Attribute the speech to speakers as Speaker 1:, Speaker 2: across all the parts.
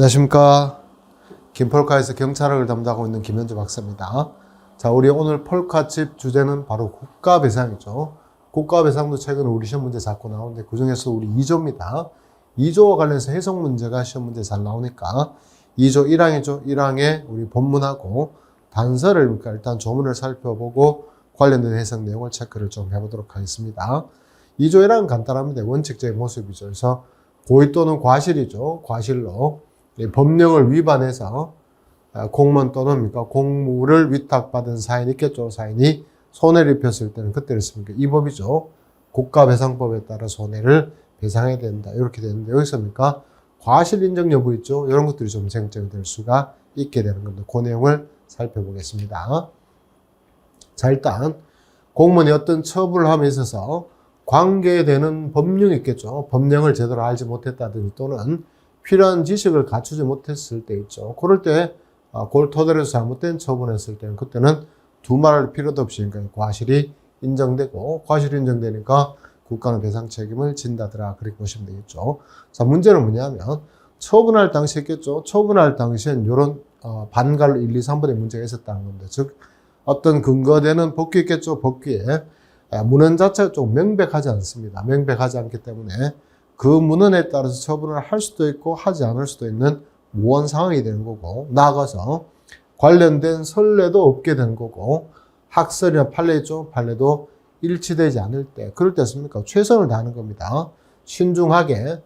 Speaker 1: 안녕하십니까. 김폴카에서 경찰학을 담당하고 있는 김현주 박사입니다. 자, 우리 오늘 폴카집 주제는 바로 국가배상이죠. 국가배상도 최근 우리 시험 문제 자꾸 나오는데 그 중에서 우리 2조입니다. 2조와 관련해서 해석 문제가 시험 문제 잘 나오니까 2조 1항이죠. 1항에 우리 본문하고 단서를 그러니까 일단 조문을 살펴보고 관련된 해석 내용을 체크를 좀 해보도록 하겠습니다. 2조 1항은 간단합니다. 원칙적인 모습이죠. 그래서 고의 또는 과실이죠. 과실로 법령을 위반해서 공무원 또는 공무를 위탁받은 사인이 있겠죠. 사인이 손해를 입혔을 때는 그때를 씁니까? 이 법이죠. 국가배상법에 따라 손해를 배상해야 된다. 이렇게 되는데 여기서 과실 인정 여부 있죠. 이런 것들이 좀 쟁점이 될 수가 있게 되는 겁니다. 그 내용을 살펴보겠습니다. 자, 일단 공무원이 어떤 처분을 함에 있어서 관계되는 법령이 있겠죠. 법령을 제대로 알지 못했다든지 또는 필요한 지식을 갖추지 못했을 때 있죠. 그럴 때 그걸 토대로 해서 잘못된 처분을 했을 때는 그때는 두말할 필요도 없이 과실이 인정되고 과실이 인정되니까 국가는 배상 책임을 진다더라. 그렇게 보시면 되겠죠. 자, 문제는 뭐냐면 처분할 당시 있겠죠. 처분할 당시엔 이런 반갈로 1, 2, 3번의 문제가 있었다는 겁니다. 즉 어떤 근거되는 법규 있겠죠. 법규에 문헌 자체가 좀 명백하지 않습니다. 명백하지 않기 때문에 그 문헌에 따라서 처분을 할 수도 있고 하지 않을 수도 있는 무언 상황이 되는 거고 나아가서 관련된 선례도 없게 되는 거고 학설이나 판례 있죠. 판례도 일치되지 않을 때 그럴 때 씁니까? 최선을 다하는 겁니다. 신중하게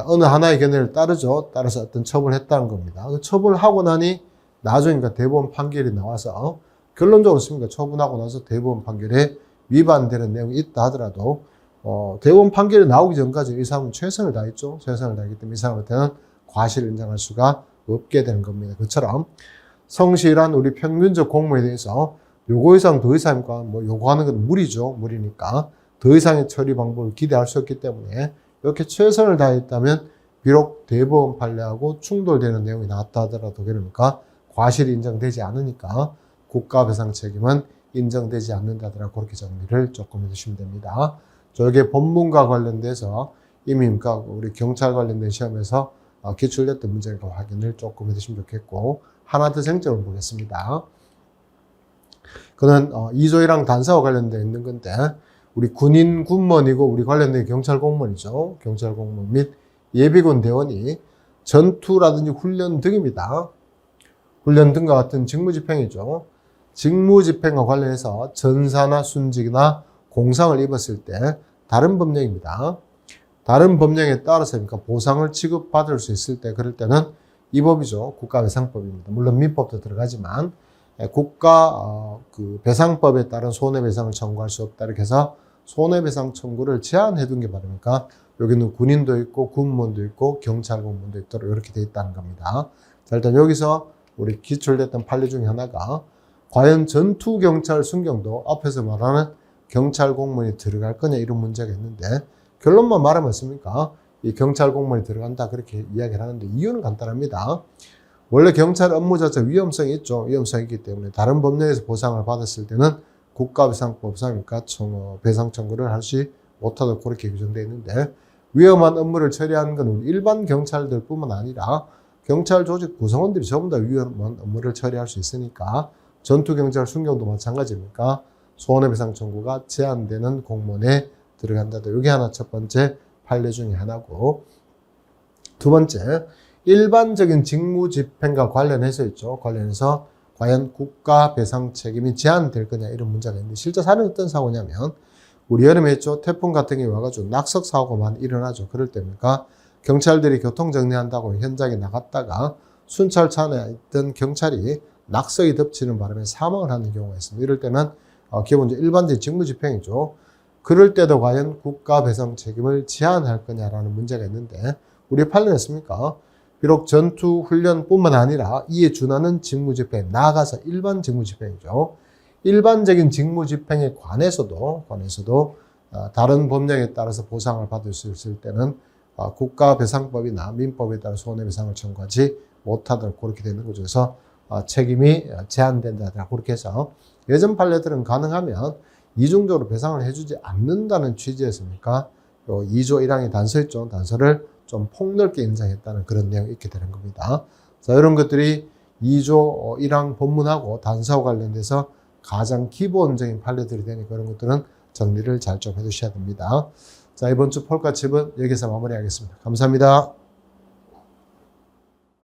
Speaker 1: 어느 하나의 견해를 따라서 어떤 처분을 했다는 겁니다. 그 처분을 하고 나니 나중에 대법원 판결이 나와서 결론적으로 씁니까? 처분하고 나서 대법원 판결에 위반되는 내용이 있다 하더라도 대법원 판결이 나오기 전까지 이 사람은 최선을 다했죠. 최선을 다했기 때문에 이 사람한테는 과실을 인정할 수가 없게 되는 겁니다. 그처럼 성실한 우리 평균적 공무에 대해서 요거 이상 더 이상입니까? 요구하는 건 무리죠. 무리니까 더 이상의 처리 방법을 기대할 수 없기 때문에 이렇게 최선을 다했다면 비록 대법원 판례하고 충돌되는 내용이 나왔다 하더라도 그러니까 과실이 인정되지 않으니까 국가배상 책임은 인정되지 않는다더라. 그렇게 정리를 조금 해주시면 됩니다. 저게 법문과 관련돼서 이미 우리 경찰 관련된 시험에서 기출됐던 문제니까 확인을 조금 해주시면 좋겠고 하나 더 쟁점을 보겠습니다. 그는 2조 1항 단서와 관련되어 있는 건데 우리 군인 군무원이고 우리 관련된 경찰 공무원이죠. 경찰 공무원 및 예비군 대원이 전투라든지 훈련 등입니다. 훈련 등과 같은 직무집행이죠. 직무집행과 관련해서 전사나 순직이나 공상을 입었을 때 다른 법령입니다. 다른 법령에 따라서 보상을 지급받을 수 있을 때 그럴 때는 이 법이죠. 국가배상법입니다. 물론 민법도 들어가지만 국가 배상법에 따른 손해배상을 청구할 수 없다. 이렇게 해서 손해배상 청구를 제한해 둔 게 말입니까? 여기는 군인도 있고 군무원도 있고 경찰 공무원도 있도록 이렇게 돼 있다는 겁니다. 자, 일단 여기서 우리 기출됐던 판례 중에 하나가 과연 전투경찰 순경도 앞에서 말하는 경찰 공무원이 들어갈 거냐 이런 문제가 있는데 결론만 말하면 있습니까? 이 경찰 공무원이 들어간다 그렇게 이야기를 하는데 이유는 간단합니다. 원래 경찰 업무 자체 위험성이 있죠. 위험성이 있기 때문에 다른 법령에서 보상을 받았을 때는 국가배상법상이니까 배상 청구를 하지 못하도록 그렇게 규정되어 있는데 위험한 업무를 처리하는 건 일반 경찰들 뿐만 아니라 경찰 조직 구성원들이 전부 다 위험한 업무를 처리할 수 있으니까 전투경찰 순경도 마찬가지니까 손해배상 청구가 제한되는 공무원에 들어간다. 이게 하나 첫 번째 판례 중에 하나고 두 번째 일반적인 직무집행과 관련해서 있죠. 관련해서 과연 국가배상 책임이 제한될 거냐 이런 문제가 있는데 실제 사례는 어떤 사고냐면 우리 여름에 했죠. 태풍 같은 게 와가지고 낙석 사고가 많이 일어나죠. 그럴 때입니까? 경찰들이 교통정리한다고 현장에 나갔다가 순찰차 안에 있던 경찰이 낙석이 덮치는 바람에 사망을 하는 경우가 있습니다. 이럴 때는 기본적으로 일반적인 직무집행이죠. 그럴 때도 과연 국가배상 책임을 제한할 거냐라는 문제가 있는데 우리 판례는 했습니까? 비록 전투훈련뿐만 아니라 이에 준하는 직무집행, 나아가서 일반 직무집행이죠. 일반적인 직무집행에 관해서도 다른 법령에 따라서 보상을 받을 수 있을 때는 국가배상법이나 민법에 따라 손해배상을 청구하지 못하도록 그렇게 되는 거죠. 그래서 책임이 제한된다. 그렇게 해서 예전 판례들은 가능하면 이중적으로 배상을 해주지 않는다는 취지였습니까? 2조 1항의 단서 있죠. 단서를 좀 폭넓게 인정했다는 그런 내용이 있게 되는 겁니다. 자, 이런 것들이 2조 1항 본문하고 단서와 관련돼서 가장 기본적인 판례들이 되니까 그런 것들은 정리를 잘 좀 해두셔야 됩니다. 자, 이번 주 폴카 칩은 여기서 마무리하겠습니다. 감사합니다.